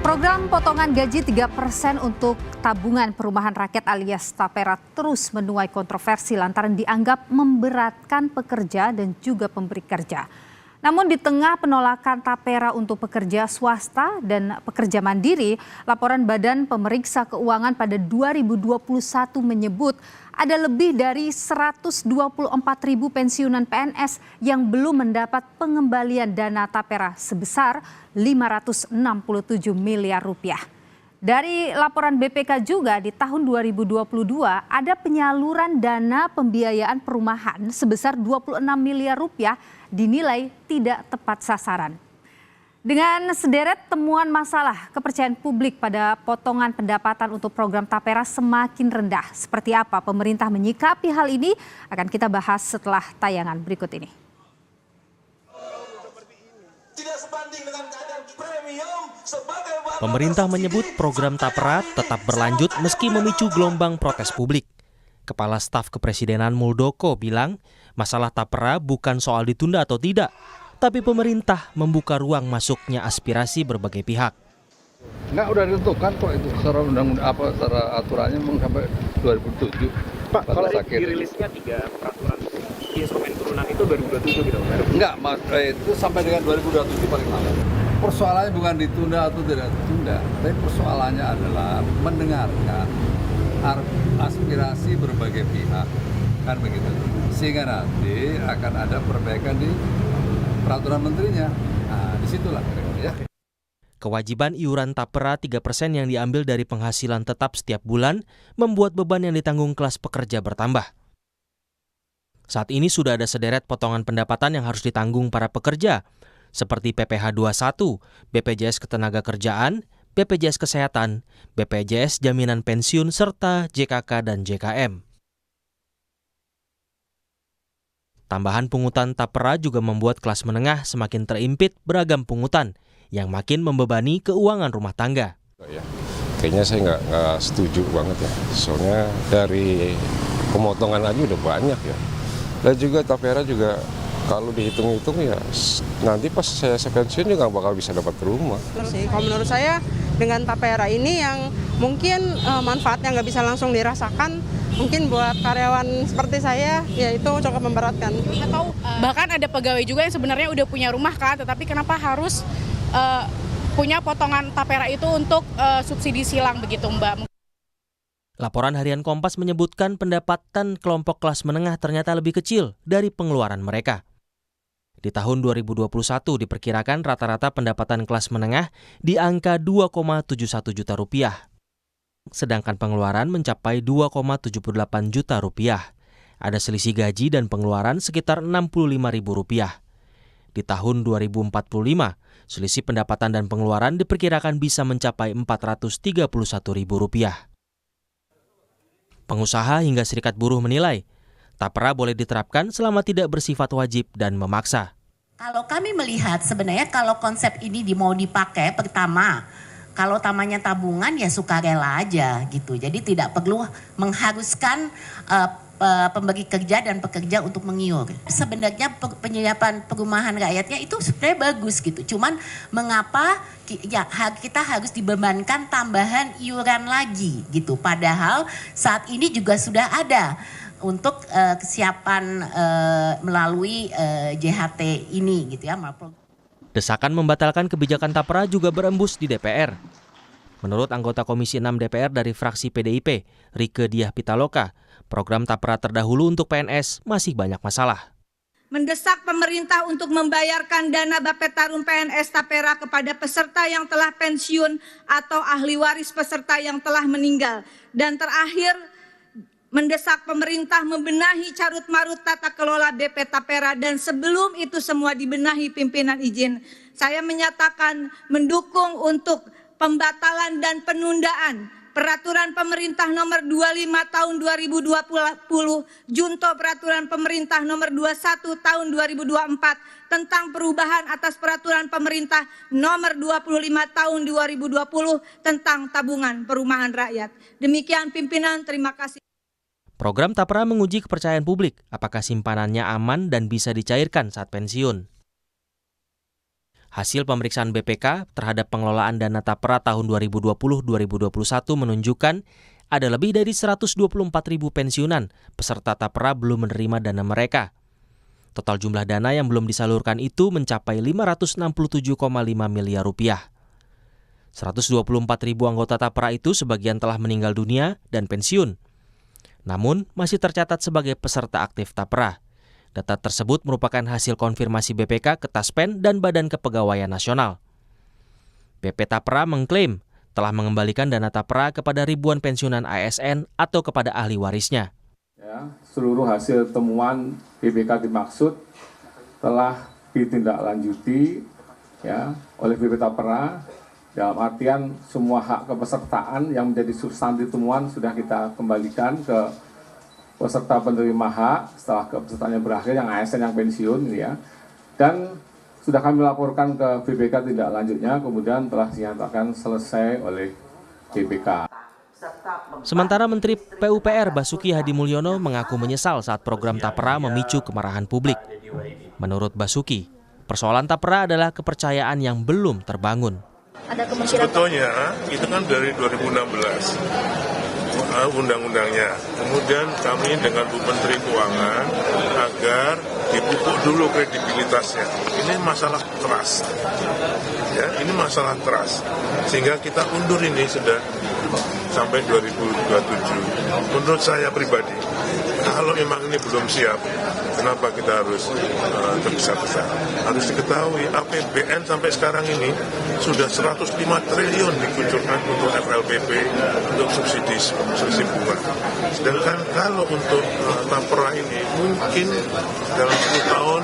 Program potongan gaji 3% untuk tabungan perumahan rakyat alias Tapera terus menuai kontroversi lantaran dianggap memberatkan pekerja dan juga pemberi kerja. Namun di tengah penolakan Tapera untuk pekerja swasta dan pekerja mandiri, laporan Badan Pemeriksa Keuangan pada 2021 menyebut ada lebih dari 124.000 pensiunan PNS yang belum mendapat pengembalian dana Tapera sebesar 567 miliar rupiah. Dari laporan BPK juga di tahun 2022 ada penyaluran dana pembiayaan perumahan sebesar 26 miliar rupiah dinilai tidak tepat sasaran. Dengan sederet temuan masalah, kepercayaan publik pada potongan pendapatan untuk program Tapera semakin rendah. Seperti apa pemerintah menyikapi hal ini akan kita bahas setelah tayangan berikut ini. Pemerintah menyebut program Tapera tetap berlanjut meski memicu gelombang protes publik. Kepala Staf Kepresidenan Muldoko bilang masalah Tapera bukan soal ditunda atau tidak, tapi pemerintah membuka ruang masuknya aspirasi berbagai pihak. Enggak, udah ditentukan kok itu secara undang-undang secara aturannya sampai 2007. Pak, kalau dirilisnya 3 peraturan instrumen turunan itu 2027 gitu. Enggak, itu sampai dengan 2027 paling lama. Persoalannya bukan ditunda atau tidak ditunda, tapi persoalannya adalah mendengarkan aspirasi berbagai pihak, kan begitu. Sehingga nanti akan ada perbaikan di peraturan menterinya. Nah, disitulah ya. Kewajiban iuran Tapera 3% yang diambil dari penghasilan tetap setiap bulan membuat beban yang ditanggung kelas pekerja bertambah. Saat ini sudah ada sederet potongan pendapatan yang harus ditanggung para pekerja, seperti PPh 21, BPJS Ketenagakerjaan, BPJS Kesehatan, BPJS Jaminan Pensiun, serta JKK dan JKM. Tambahan pungutan Tapera juga membuat kelas menengah semakin terimpit beragam pungutan yang makin membebani keuangan rumah tangga. Kayaknya saya nggak setuju banget ya, soalnya dari pemotongan aja udah banyak ya. Dan juga Tapera juga kalau dihitung-hitung ya nanti pas saya pensiun juga bakal bisa dapat rumah. Kalau menurut saya dengan Tapera ini yang mungkin manfaatnya nggak bisa langsung dirasakan, mungkin buat karyawan seperti saya ya itu cukup memberatkan. Atau bahkan ada pegawai juga yang sebenarnya udah punya rumah kan, tetapi kenapa harus punya potongan Tapera itu untuk subsidi silang begitu Mbak. Laporan harian Kompas menyebutkan pendapatan kelompok kelas menengah ternyata lebih kecil dari pengeluaran mereka. Di tahun 2021 diperkirakan rata-rata pendapatan kelas menengah di angka 2,71 juta rupiah. Sedangkan pengeluaran mencapai 2,78 juta rupiah. Ada selisih gaji dan pengeluaran sekitar Rp65.000. Di tahun 2045, selisih pendapatan dan pengeluaran diperkirakan bisa mencapai Rp431.000. Pengusaha hingga serikat buruh menilai Tapera boleh diterapkan selama tidak bersifat wajib dan memaksa. Kalau kami melihat sebenarnya kalau konsep ini mau dipakai, pertama, kalau tamanya tabungan ya sukarela aja gitu. Jadi tidak perlu mengharuskan pemberi kerja dan pekerja untuk mengiur. Sebenarnya penyiapan perumahan rakyatnya itu sebenarnya bagus gitu. Cuman mengapa ya kita harus dibebankan tambahan iuran lagi gitu. Padahal saat ini juga sudah ada untuk kesiapan melalui JHT ini gitu ya. Desakan membatalkan kebijakan Tapera juga berembus di DPR. Menurut anggota Komisi 6 DPR dari fraksi PDIP, Rieke Diah Pitaloka, program Tapera terdahulu untuk PNS masih banyak masalah. Mendesak pemerintah untuk membayarkan dana Bapetarum PNS Tapera kepada peserta yang telah pensiun atau ahli waris peserta yang telah meninggal. Dan terakhir, mendesak pemerintah membenahi carut-marut tata kelola BP Tapera dan sebelum itu semua dibenahi pimpinan izin. Saya menyatakan mendukung untuk pembatalan dan penundaan Peraturan Pemerintah Nomor 25 Tahun 2020, Junto Peraturan Pemerintah Nomor 21 Tahun 2024 tentang perubahan atas Peraturan Pemerintah Nomor 25 Tahun 2020 tentang tabungan perumahan rakyat. Demikian pimpinan, terima kasih. Program Tapera menguji kepercayaan publik, apakah simpanannya aman dan bisa dicairkan saat pensiun. Hasil pemeriksaan BPK terhadap pengelolaan dana tapera tahun 2020-2021 menunjukkan ada lebih dari 124.000 pensiunan peserta tapera belum menerima dana mereka. Total jumlah dana yang belum disalurkan itu mencapai 567,5 miliar rupiah. 124.000 anggota tapera itu sebagian telah meninggal dunia dan pensiun. Namun masih tercatat sebagai peserta aktif tapera. Data tersebut merupakan hasil konfirmasi BPK ke Taspen dan Badan Kepegawaian Nasional. BP Tapera mengklaim telah mengembalikan dana tapera kepada ribuan pensiunan ASN atau kepada ahli warisnya. Ya, seluruh hasil temuan BPK dimaksud telah ditindaklanjuti ya oleh BP Tapera, dalam artian semua hak kepesertaan yang menjadi substansi temuan sudah kita kembalikan ke peserta penerima hak setelah kepesertaannya berakhir, yang ASN yang pensiun ya. Dan sudah kami laporkan ke BPK tindak lanjutnya, kemudian telah dinyatakan selesai oleh BPK. Sementara Menteri PUPR Basuki Hadimulyono mengaku menyesal saat program tapera memicu kemarahan publik. Menurut Basuki, persoalan tapera adalah kepercayaan yang belum terbangun. Sebetulnya itu kan dari 2016 undang-undangnya. Kemudian kami dengan Bu Menteri Keuangan agar dipupuk dulu kredibilitasnya. Ini masalah trust. Ya, ini masalah trust. Sehingga kita undur ini sudah sampai 2027. Menurut saya pribadi, kalau memang ini belum siap, kenapa kita harus tergesa-gesa? Harus diketahui APBN sampai sekarang ini sudah 105 triliun dikucurkan untuk FLPP, untuk subsidi bunga. Sedangkan kalau untuk tapera ini mungkin dalam 10 tahun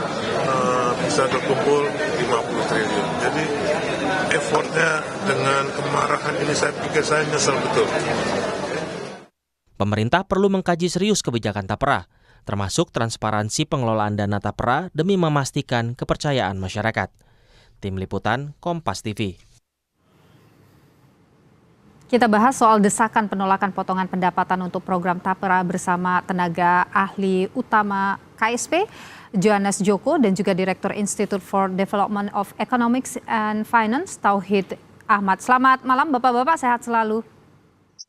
bisa terkumpul 50 triliun. Jadi effortnya dengan kemarahan ini saya pikir saya nyesel betul. Pemerintah perlu mengkaji serius kebijakan tapera, termasuk transparansi pengelolaan dana tapera demi memastikan kepercayaan masyarakat. Tim Liputan, Kompas TV. Kita bahas soal desakan penolakan potongan pendapatan untuk program tapera bersama tenaga ahli utama KSP, Johannes Joko, dan juga Direktur Institute for Development of Economics and Finance, Tauhid Ahmad. Selamat malam Bapak-Bapak, sehat selalu.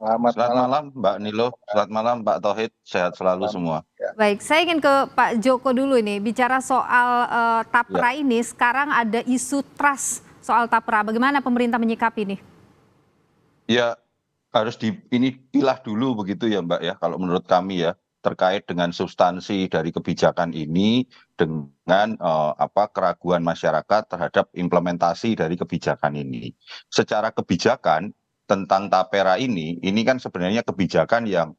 Selamat malam Mbak Nilo, selamat malam Mbak Tauhid, sehat selalu semua. Baik, saya ingin ke Pak Joko dulu ini, bicara soal tapera ini, sekarang ada isu trust soal tapera, bagaimana pemerintah menyikapi ini? Ya, harus dipilah dulu begitu ya Mbak ya, kalau menurut kami ya, terkait dengan substansi dari kebijakan ini dengan keraguan masyarakat terhadap implementasi dari kebijakan ini. Secara kebijakan tentang tapera ini kan sebenarnya kebijakan yang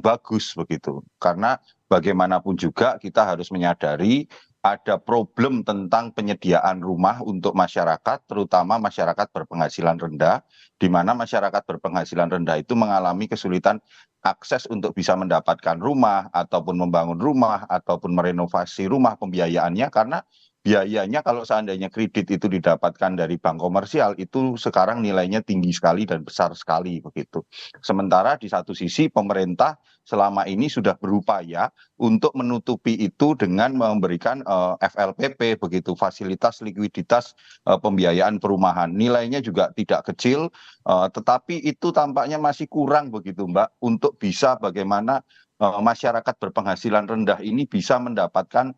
bagus begitu, karena bagaimanapun juga kita harus menyadari ada problem tentang penyediaan rumah untuk masyarakat, terutama masyarakat berpenghasilan rendah, di mana masyarakat berpenghasilan rendah itu mengalami kesulitan akses untuk bisa mendapatkan rumah, ataupun membangun rumah, ataupun merenovasi rumah, pembiayaannya, karena biayanya kalau seandainya kredit itu didapatkan dari bank komersial, itu sekarang nilainya tinggi sekali dan besar sekali begitu. Sementara di satu sisi pemerintah selama ini sudah berupaya untuk menutupi itu dengan memberikan FLPP begitu, fasilitas likuiditas pembiayaan perumahan. Nilainya juga tidak kecil, tetapi itu tampaknya masih kurang begitu Mbak, untuk bisa bagaimana masyarakat berpenghasilan rendah ini bisa mendapatkan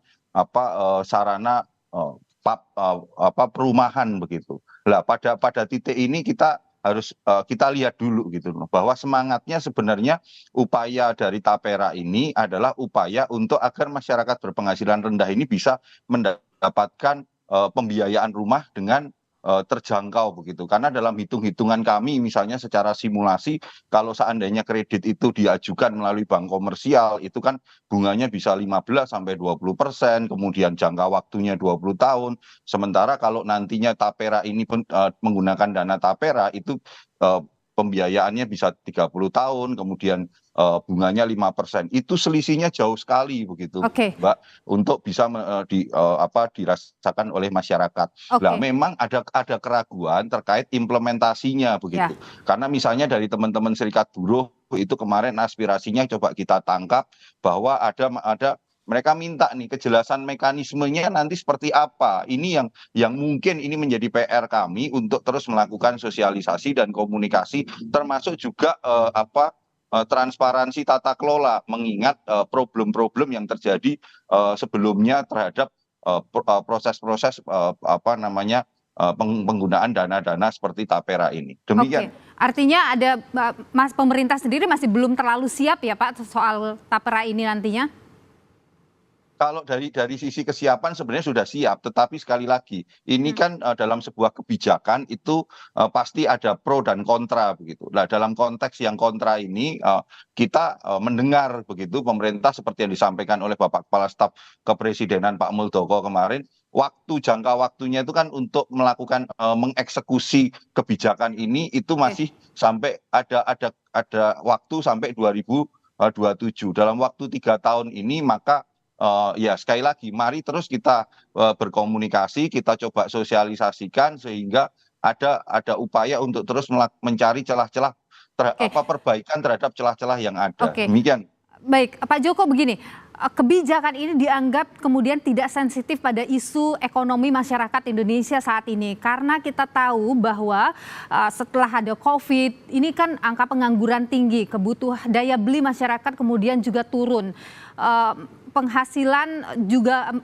sarana perumahan begitu. Lah pada titik ini kita harus kita lihat dulu gitu loh, bahwa semangatnya sebenarnya upaya dari tapera ini adalah upaya untuk agar masyarakat berpenghasilan rendah ini bisa mendapatkan pembiayaan rumah dengan terjangkau begitu. Karena dalam hitung-hitungan kami misalnya secara simulasi, kalau seandainya kredit itu diajukan melalui bank komersial itu kan bunganya bisa 15-20%, kemudian jangka waktunya 20 tahun. Sementara kalau nantinya tapera ini menggunakan dana tapera itu pembiayaannya bisa 30 tahun, kemudian bunganya 5%. Itu selisihnya jauh sekali begitu, Mbak, untuk bisa dirasakan oleh masyarakat. Nah, memang ada keraguan terkait implementasinya begitu. Karena misalnya dari teman-teman serikat buruh itu kemarin aspirasinya coba kita tangkap bahwa ada mereka minta nih kejelasan mekanismenya nanti seperti apa. Ini yang mungkin ini menjadi PR kami untuk terus melakukan sosialisasi dan komunikasi, termasuk juga transparansi tata kelola, mengingat problem-problem yang terjadi sebelumnya terhadap proses-proses penggunaan dana-dana seperti Tapera ini. Demikian. Oke. Artinya ada pemerintah sendiri masih belum terlalu siap ya Pak soal Tapera ini nantinya? Kalau dari sisi kesiapan sebenarnya sudah siap, tetapi sekali lagi ini kan dalam sebuah kebijakan itu pasti ada pro dan kontra begitu. Nah, dalam konteks yang kontra ini kita mendengar begitu pemerintah seperti yang disampaikan oleh Bapak Kepala Staf Kepresidenan Pak Muldoko kemarin, jangka waktunya itu kan untuk melakukan mengeksekusi kebijakan ini itu masih sampai ada waktu sampai 2027. Dalam waktu 3 tahun ini maka ya sekali lagi mari terus kita berkomunikasi, kita coba sosialisasikan sehingga ada upaya untuk terus mencari celah-celah perbaikan terhadap celah-celah yang ada. Demikian. Baik, Pak Joko, begini, kebijakan ini dianggap kemudian tidak sensitif pada isu ekonomi masyarakat Indonesia saat ini. Karena kita tahu bahwa setelah ada COVID, ini kan angka pengangguran tinggi, kebutuhan daya beli masyarakat kemudian juga turun. Penghasilan juga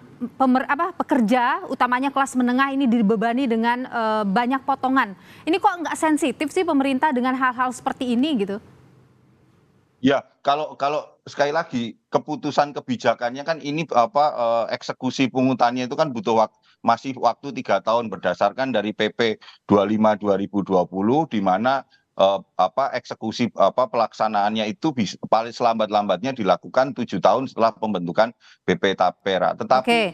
pekerja, utamanya kelas menengah ini dibebani dengan banyak potongan. Ini kok nggak sensitif sih pemerintah dengan hal-hal seperti ini gitu? Ya, kalau sekali lagi keputusan kebijakannya kan ini eksekusi pungutannya itu kan butuh masih waktu 3 tahun berdasarkan dari PP 25 2020 di mana eksekusi pelaksanaannya itu paling selambat-lambatnya dilakukan 7 tahun setelah pembentukan BP Tapera. Tetapi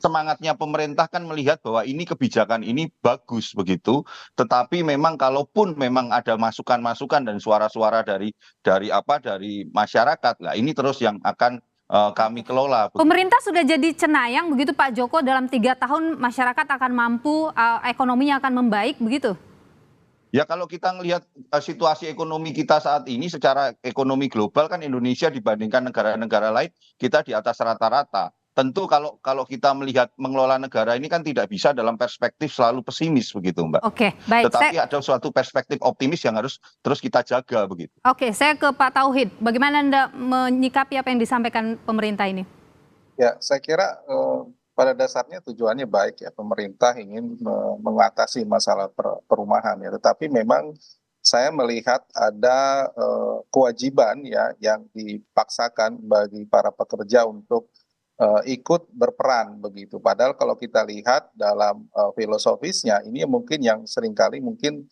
semangatnya pemerintah kan melihat bahwa ini kebijakan ini bagus begitu, tetapi memang kalaupun memang ada masukan-masukan dan suara-suara dari masyarakat, lah ini terus yang akan kami kelola. Pemerintah sudah jadi cenayang begitu Pak Joko, dalam 3 tahun masyarakat akan mampu, ekonominya akan membaik begitu? Ya kalau kita melihat situasi ekonomi kita saat ini secara ekonomi global kan Indonesia dibandingkan negara-negara lain kita di atas rata-rata. Tentu kalau kita melihat mengelola negara ini kan tidak bisa dalam perspektif selalu pesimis begitu Mbak. Oke, baik. Tetapi ada suatu perspektif optimis yang harus terus kita jaga begitu. Oke, saya ke Pak Tauhid. Bagaimana Anda menyikapi apa yang disampaikan pemerintah ini? Ya, saya kira pada dasarnya tujuannya baik ya, pemerintah ingin mengatasi masalah perumahan ya, tetapi memang saya melihat ada kewajiban ya yang dipaksakan bagi para pekerja untuk ikut berperan begitu. Padahal kalau kita lihat dalam filosofisnya ini mungkin yang seringkali mungkin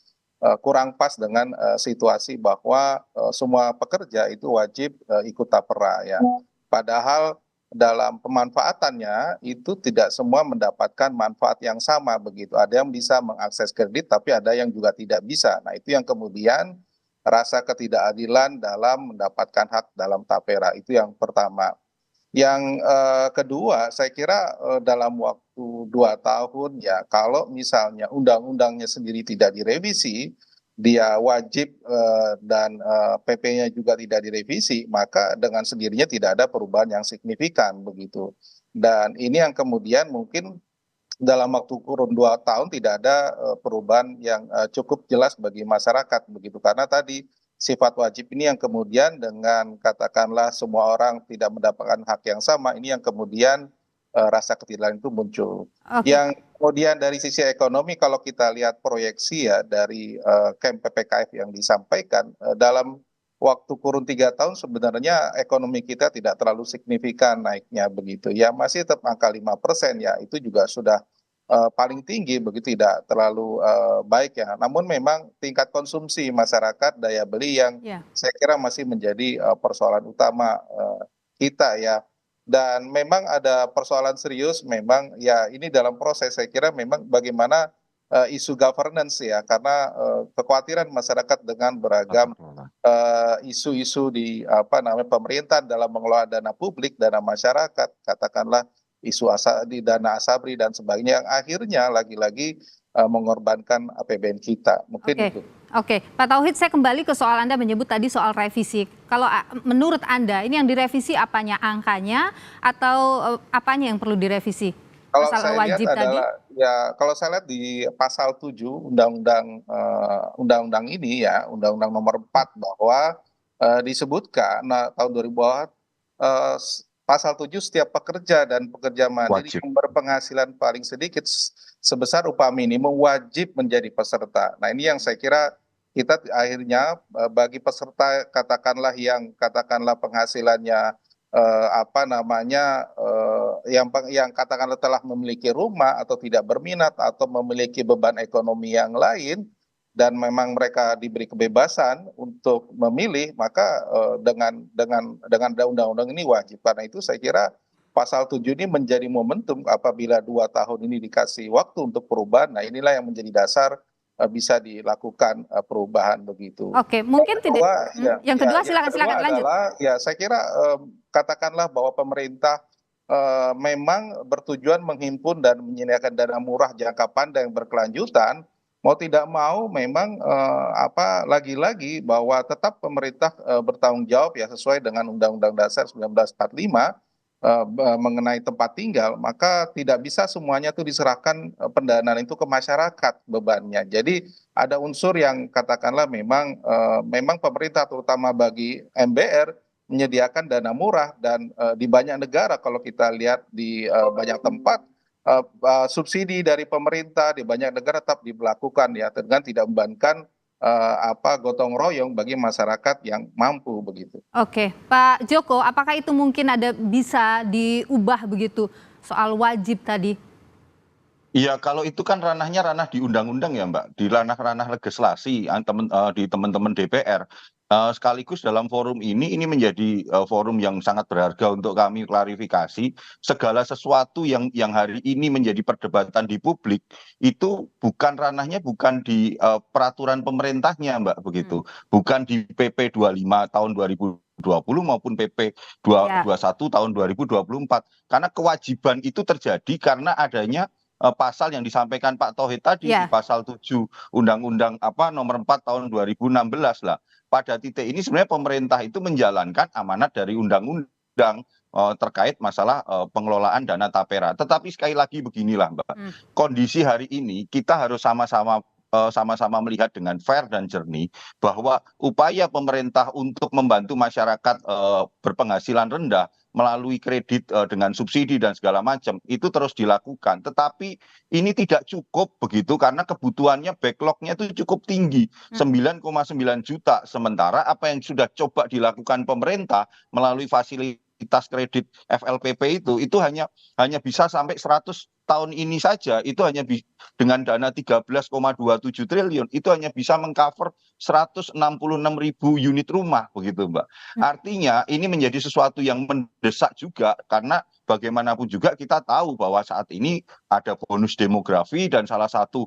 kurang pas dengan situasi bahwa semua pekerja itu wajib ikut tapera ya. Padahal dalam pemanfaatannya itu tidak semua mendapatkan manfaat yang sama begitu. Ada yang bisa mengakses kredit tapi ada yang juga tidak bisa. Nah, itu yang kemudian rasa ketidakadilan dalam mendapatkan hak dalam tapera, itu yang pertama. Yang kedua, saya kira dalam waktu 2 tahun ya, kalau misalnya undang-undangnya sendiri tidak direvisi, dia wajib dan PP-nya juga tidak direvisi, maka dengan sendirinya tidak ada perubahan yang signifikan begitu. Dan ini yang kemudian mungkin dalam waktu kurun 2 tahun tidak ada perubahan yang cukup jelas bagi masyarakat begitu, karena tadi sifat wajib ini yang kemudian dengan katakanlah semua orang tidak mendapatkan hak yang sama, ini yang kemudian rasa ketidakadilan itu muncul. Yang kemudian dari sisi ekonomi kalau kita lihat proyeksi ya dari KEM PPKF yang disampaikan, dalam waktu kurun 3 tahun sebenarnya ekonomi kita tidak terlalu signifikan naiknya begitu. Ya masih tetap angka 5% ya, itu juga sudah paling tinggi begitu, tidak terlalu baik ya. Namun memang tingkat konsumsi masyarakat, daya beli yang saya kira masih menjadi persoalan utama kita ya. Dan memang ada persoalan serius memang ya, ini dalam proses saya kira memang bagaimana isu governance ya, karena kekhawatiran masyarakat dengan beragam isu-isu di pemerintahan dalam mengelola dana publik, dana masyarakat, katakanlah isu di dana asabri dan sebagainya yang akhirnya lagi-lagi mengorbankan APBN kita. Mungkin itu. Oke, Pak Tauhid, saya kembali ke soal Anda menyebut tadi soal revisi. Kalau menurut Anda, ini yang direvisi apanya? Angkanya atau apanya yang perlu direvisi? Kalau Masalah saya lihat wajib tadi? adalah ya kalau saya lihat di pasal 7 undang-undang ini ya, Undang-Undang Nomor 4 bahwa disebutkan tahun 2000 pasal 7 setiap pekerja dan pekerja mandiri Wajib. yang berpenghasilan paling sedikit sebesar upah minimum wajib menjadi peserta. Nah, ini yang saya kira kita akhirnya bagi peserta yang katakanlah penghasilannya yang katakanlah telah memiliki rumah atau tidak berminat atau memiliki beban ekonomi yang lain dan memang mereka diberi kebebasan untuk memilih, maka dengan undang-undang ini wajib. Karena itu saya kira pasal 7 ini menjadi momentum apabila 2 tahun ini dikasih waktu untuk perubahan. Nah, inilah yang menjadi dasar bisa dilakukan perubahan begitu. Oke, mungkin tidak. Yang kedua, silakan lanjut. Ya, saya kira katakanlah bahwa pemerintah memang bertujuan menghimpun dan menyediakan dana murah jangka panjang yang berkelanjutan. Mau tidak mau memang lagi-lagi bahwa tetap pemerintah bertanggung jawab ya sesuai dengan Undang-Undang Dasar 1945 mengenai tempat tinggal, maka tidak bisa semuanya itu diserahkan pendanaan itu ke masyarakat bebannya. Jadi ada unsur yang katakanlah memang pemerintah terutama bagi MBR menyediakan dana murah dan di banyak negara kalau kita lihat di banyak tempat subsidi dari pemerintah di banyak negara tetap diberlakukan ya dengan tidak membebankan gotong royong bagi masyarakat yang mampu begitu. Oke, Pak Joko, apakah itu mungkin bisa diubah begitu soal wajib tadi? Iya, kalau itu kan ranah di undang-undang ya Mbak, di ranah legislasi di teman-teman DPR. Sekaligus dalam forum ini menjadi forum yang sangat berharga untuk kami klarifikasi segala sesuatu yang hari ini menjadi perdebatan di publik itu ranahnya bukan di peraturan pemerintahnya Mbak begitu, bukan di PP 25 tahun 2020 maupun PP 21 tahun 2024, karena kewajiban itu terjadi karena adanya pasal yang disampaikan Pak Tauhid tadi di pasal 7 Undang-Undang Nomor 4 tahun 2016 lah. Pada titik ini sebenarnya pemerintah itu menjalankan amanat dari undang-undang terkait masalah pengelolaan dana tapera. Tetapi sekali lagi beginilah Mbak, kondisi hari ini kita harus sama-sama melihat dengan fair dan jernih bahwa upaya pemerintah untuk membantu masyarakat berpenghasilan rendah melalui kredit dengan subsidi dan segala macam itu terus dilakukan, tetapi ini tidak cukup begitu karena kebutuhannya backlognya itu cukup tinggi 9,9 juta, sementara apa yang sudah coba dilakukan pemerintah melalui fasilitas kredit FLPP itu hanya bisa sampai 100 tahun ini saja, itu hanya dengan dana 13,27 triliun itu hanya bisa mengcover 166.000 unit rumah begitu Mbak. Artinya ini menjadi sesuatu yang mendesak juga karena bagaimanapun juga kita tahu bahwa saat ini ada bonus demografi dan salah satu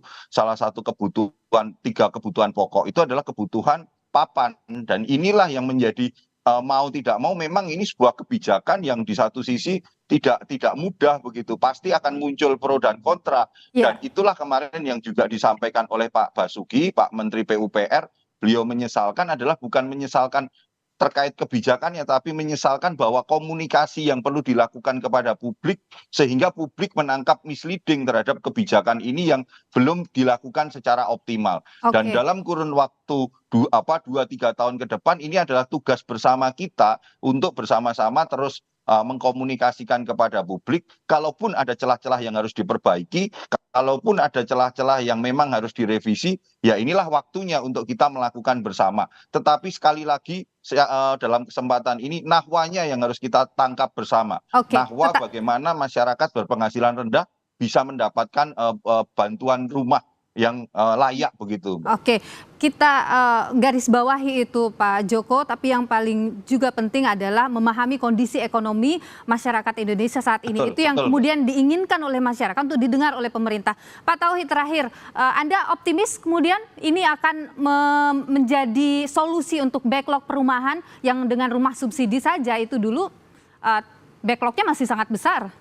kebutuhan 3 kebutuhan pokok itu adalah kebutuhan papan, dan inilah yang menjadi mau tidak mau memang ini sebuah kebijakan yang di satu sisi tidak mudah begitu, pasti akan muncul pro dan kontra. Dan itulah kemarin yang juga disampaikan oleh Pak Basuki, Pak Menteri PUPR, beliau menyesalkan adalah bukan menyesalkan terkait kebijakannya, tapi menyesalkan bahwa komunikasi yang perlu dilakukan kepada publik sehingga publik menangkap misleading terhadap kebijakan ini yang belum dilakukan secara optimal. Dan dalam kurun waktu 2-3 tahun ke depan ini adalah tugas bersama kita untuk bersama-sama terus mengkomunikasikan kepada publik, kalaupun ada celah-celah yang harus diperbaiki, kalaupun ada celah-celah yang memang harus direvisi, ya inilah waktunya untuk kita melakukan bersama. Tetapi sekali lagi dalam kesempatan ini nahwanya yang harus kita tangkap bersama. Nahwa bagaimana masyarakat berpenghasilan rendah bisa mendapatkan bantuan rumah yang layak begitu. Oke, kita garis bawahi itu Pak Joko, tapi yang paling juga penting adalah memahami kondisi ekonomi masyarakat Indonesia saat ini. Itu yang kemudian diinginkan oleh masyarakat untuk didengar oleh pemerintah. Pak Tauhid, terakhir, Anda optimis kemudian ini akan menjadi solusi untuk backlog perumahan yang dengan rumah subsidi saja itu dulu backlognya masih sangat besar?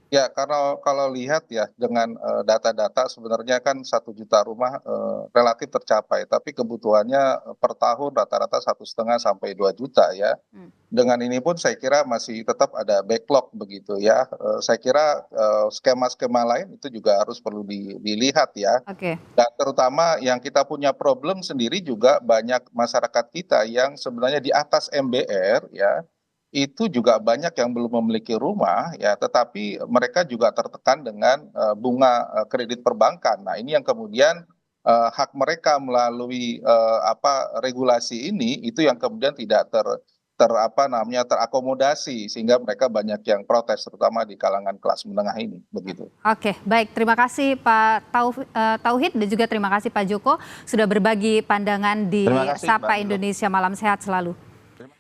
Ya, karena kalau lihat ya dengan data-data sebenarnya kan 1 juta rumah relatif tercapai, tapi kebutuhannya per tahun rata-rata 1,5 sampai 2 juta ya. Dengan ini pun saya kira masih tetap ada backlog begitu ya. Saya kira skema-skema lain itu juga harus perlu dilihat ya. Oke. Dan terutama yang kita punya problem sendiri juga banyak masyarakat kita yang sebenarnya di atas MBR ya, itu juga banyak yang belum memiliki rumah ya, tetapi mereka juga tertekan dengan bunga kredit perbankan. Nah, ini yang kemudian hak mereka melalui regulasi ini itu yang kemudian tidak terakomodasi, sehingga mereka banyak yang protes terutama di kalangan kelas menengah ini begitu. Oke, baik. Terima kasih Pak Tauhid dan juga terima kasih Pak Joko sudah berbagi pandangan di Terima kasih, Sapa Mbak. Indonesia. Malam sehat selalu.